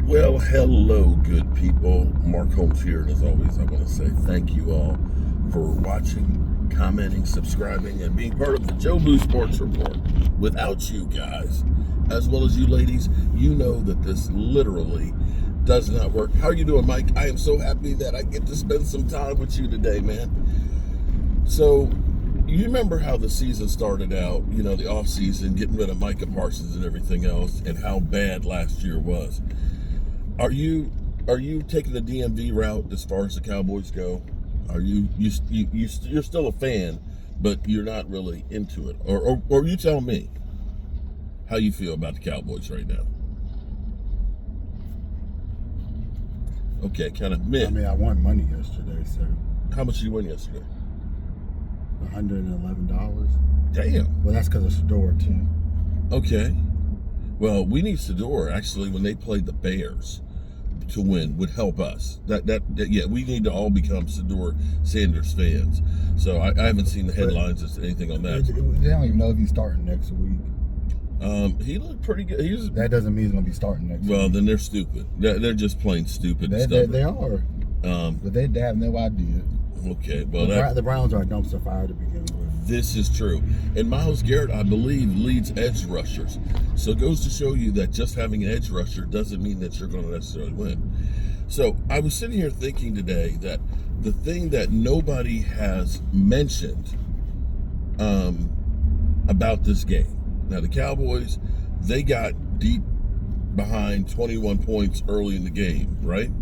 Well, hello, good people. Mark Holmes here, and as always, I want to say thank you all for watching, commenting, subscribing, and being part of the Joe Boo Sports Report. Without you guys, as well as you ladies, you know that this literally does not work. How are you doing, Mike? I am so happy that I get to spend some time with you today, man. So, you remember how the season started out, you know, the off season, getting rid of Micah Parsons and everything else, and how bad last year was. Are you taking the DMV route as far as the Cowboys go? Are you're still a fan, but you're not really into it, or you tell me how you feel about the Cowboys right now? Okay, kind of meh. I mean, I won money yesterday, so. How much did you win yesterday? $111. Damn. Well, that's because of Shador too. Okay. Well, we need Shador actually when they played the Bears to win would help us. Yeah, we need to all become Shador Sanders fans. So I haven't seen the headlines or anything on that. They don't even know if he's starting next week. He looked pretty good. That doesn't mean he's going to be starting next week. Well, then they're stupid. They're just plain stupid. They are. But they have no idea. Okay, well, the Browns are a dumpster fire to begin with. This is true. And Myles Garrett, I believe, leads edge rushers. So it goes to show you that just having an edge rusher doesn't mean that you're going to necessarily win. So I was sitting here thinking today that the thing that nobody has mentioned about this game. Now, the Cowboys, they got deep behind 21 points early in the game, right?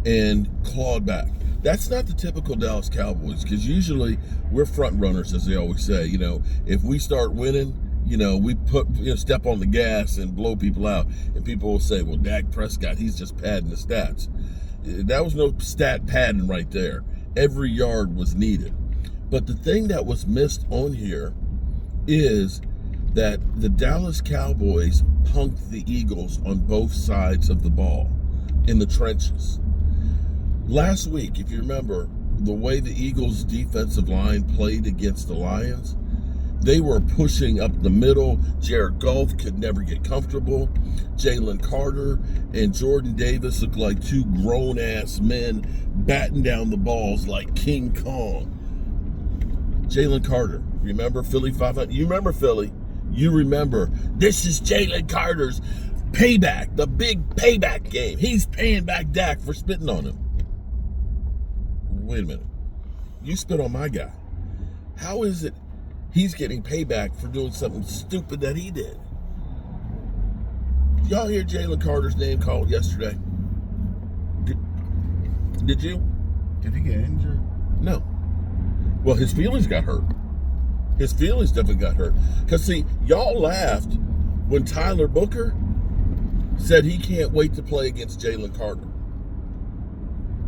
And clawed back. That's not the typical Dallas Cowboys, because usually we're front runners, as they always say. You know, if we start winning, you know, we step on the gas and blow people out. And people will say, well, Dak Prescott, he's just padding the stats. That was no stat padding right there. Every yard was needed. But the thing that was missed on here is that the Dallas Cowboys punked the Eagles on both sides of the ball in the trenches. Last week, if you remember, the way the Eagles' defensive line played against the Lions, they were pushing up the middle. Jared Goff could never get comfortable. Jalen Carter and Jordan Davis looked like two grown-ass men batting down the balls like King Kong. Jalen Carter, remember Philly 500? You remember Philly. You remember, this is Jalen Carter's payback, the big payback game. He's paying back Dak for spitting on him. Wait a minute. You spit on my guy. How is it he's getting payback for doing something stupid that he did? Y'all hear Jalen Carter's name called yesterday? Did you? Did he get injured? No. Well, his feelings got hurt. His feelings definitely got hurt. Because, see, y'all laughed when Tyler Booker said he can't wait to play against Jalen Carter.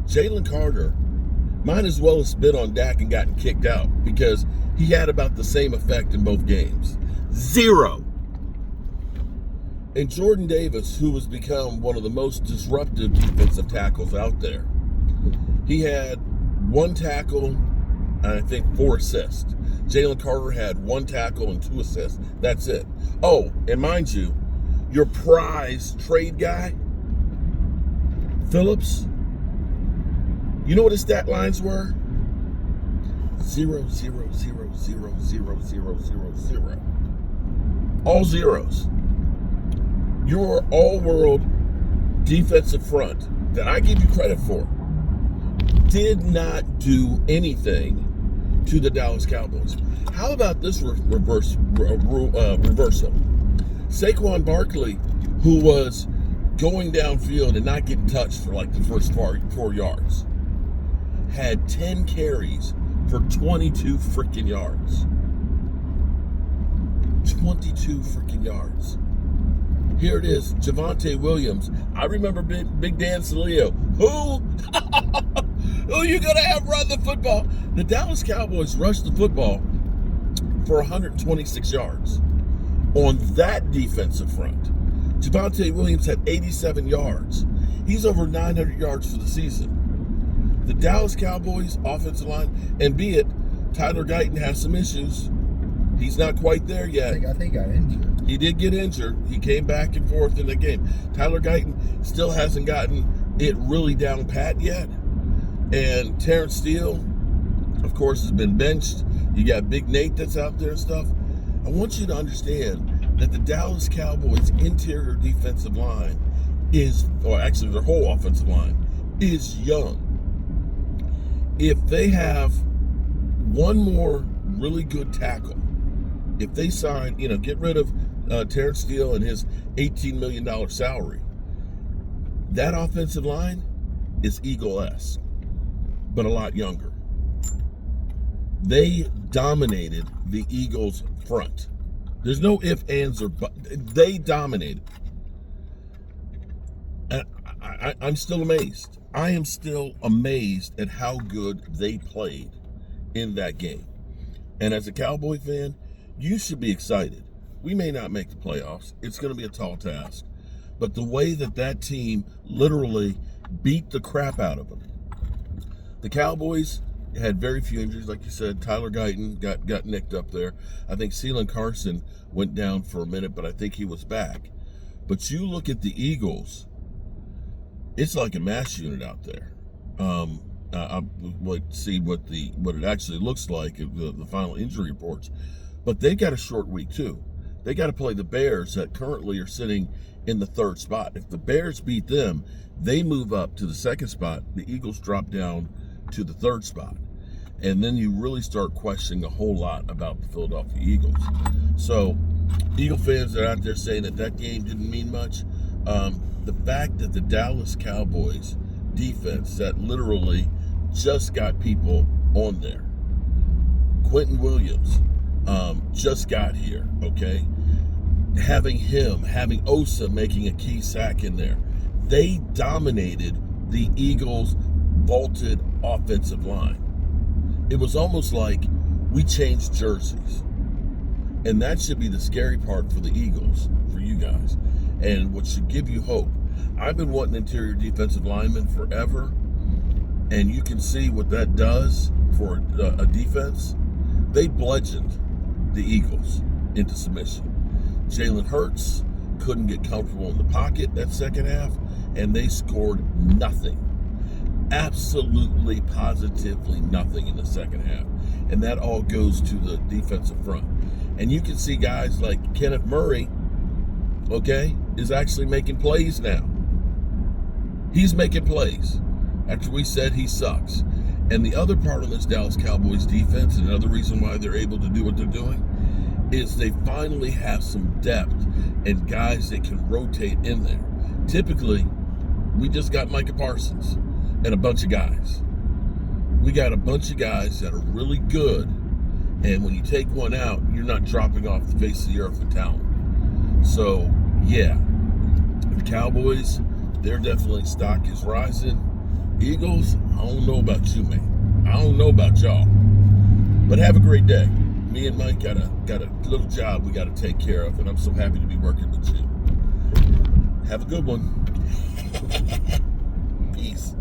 Jalen Carter might as well have spit on Dak and gotten kicked out, because he had about the same effect in both games. 0. And Jordan Davis, who has become one of the most disruptive defensive tackles out there, he had 1 tackle and I think 4 assists. Jalen Carter had 1 tackle and 2 assists. That's it. Oh, and mind you, your prize trade guy, Phillips, you know what his stat lines were? 0, 0, 0, 0, 0, 0, 0, 0. All zeros. Your all-world defensive front that I give you credit for did not do anything to the Dallas Cowboys. How about this reversal? Saquon Barkley, who was going downfield and not getting touched for like the first 4 yards, had 10 carries for 22 freaking yards. 22 freaking yards. Here it is, Javonte Williams. I remember Big Dan Saleo. Who you gonna have run the football? The Dallas Cowboys rushed the football for 126 yards on that defensive front. Javonte Williams had 87 yards. He's over 900 yards for the season. The Dallas Cowboys offensive line, and be it, Tyler Guyton has some issues. He's not quite there yet. I think he got injured. He did get injured. He came back and forth in the game. Tyler Guyton still hasn't gotten it really down pat yet. And Terrence Steele, of course, has been benched. You got Big Nate that's out there and stuff. I want you to understand that the Dallas Cowboys' interior defensive line or actually their whole offensive line, is young. If they have one more really good tackle, if they sign, get rid of Terrence Steele and his $18 million salary, that offensive line is Eagle-esque, but a lot younger. They dominated the Eagles' front. There's no ifs, ands, or buts. They dominated. And I'm still amazed. I am still amazed at how good they played in that game. And as a Cowboy fan, you should be excited. We may not make the playoffs. It's going to be a tall task. But the way that team literally beat the crap out of them. The Cowboys had very few injuries. Like you said, Tyler Guyton got nicked up there. I think Ceylon Carson went down for a minute, but I think he was back. But you look at the Eagles, it's like a mass unit out there. I would see what it actually looks like, the final injury reports. But they got a short week too. They got to play the Bears that currently are sitting in the third spot. If the Bears beat them, they move up to the second spot. The Eagles drop down to the third spot. And then you really start questioning a whole lot about the Philadelphia Eagles. So, Eagle fans that are out there saying that game didn't mean much, the fact that the Dallas Cowboys defense that literally just got people on there. Quentin Williams just got here, okay? Having Osa making a key sack in there. They dominated the Eagles' vaulted offensive line. It was almost like we changed jerseys. And that should be the scary part for the Eagles, for you guys, and what should give you hope. I've been wanting interior defensive linemen forever, and you can see what that does for a defense. They bludgeoned the Eagles into submission. Jalen Hurts couldn't get comfortable in the pocket that second half, and they scored nothing. Absolutely, positively nothing in the second half. And that all goes to the defensive front. And you can see guys like Kenneth Murray, okay, is actually making plays now. He's making plays after we said he sucks. And the other part of this Dallas Cowboys defense, and another reason why they're able to do what they're doing, is they finally have some depth and guys that can rotate in there. Typically, we just got Micah Parsons and a bunch of guys. We got a bunch of guys that are really good, and when you take one out, you're not dropping off the face of the earth in talent. So, yeah, the Cowboys, their definitely stock is rising. Eagles, I don't know about you, man. I don't know about y'all. But have a great day. Me and Mike got a little job we got to take care of, and I'm so happy to be working with you. Have a good one. Peace.